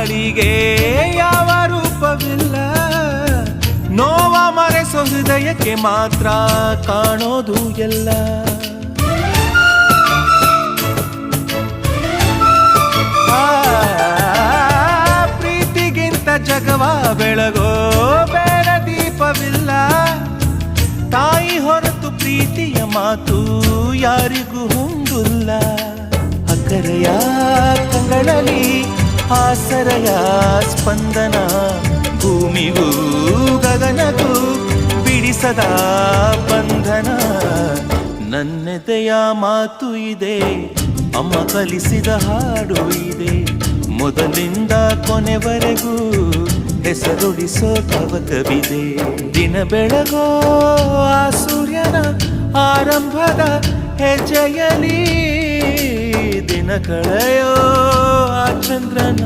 ಬಾಳಿಗೆ ಯಾವ ರೂಪವಿಲ್ಲ, ನೋವ ಮರೆಸೋ ಹೃದಯಕ್ಕೆ ಮಾತ್ರ ಕಾಣೋದು ಎಲ್ಲ. ಪ್ರೀತಿಗಿಂತ ಜಗವ ಬೆಳಗೋ ಬೇರೆ ದೀಪವಿಲ್ಲ, ತಾಯಿ ಹೊರತು ಪ್ರೀತಿಯ ಮಾತು ಯಾರಿಗೂ ಹೊಂದಿಲ್ಲ. ಅಕ್ಕರೆಯ ಕಂಗಳಲ್ಲಿ ಆಸರೆಯ ಸ್ಪಂದನ, ಭೂಮಿಗೂ ಗಗನಗೂ ಬಿಡಿಸದ ಬಂಧನ. ನನ್ನೆದೆಯ ಮಾತು ಇದೆ, ಅಮ್ಮ ಕಲಿಸಿದ ಹಾಡು ಇದೆ, ಮೊದಲಿಂದ ಕೊನೆವರೆಗೂ ಹೆಸರುಡಿಸೋ ತವಕವಿದೆ. ದಿನ ಬೆಳಗೋ ಆ ಸೂರ್ಯನ ಆರಂಭದ ಹೆಜ್ಜೆಯಲಿ, ದಿನ ಕಳೆಯೋ ಆ ಚಂದ್ರನ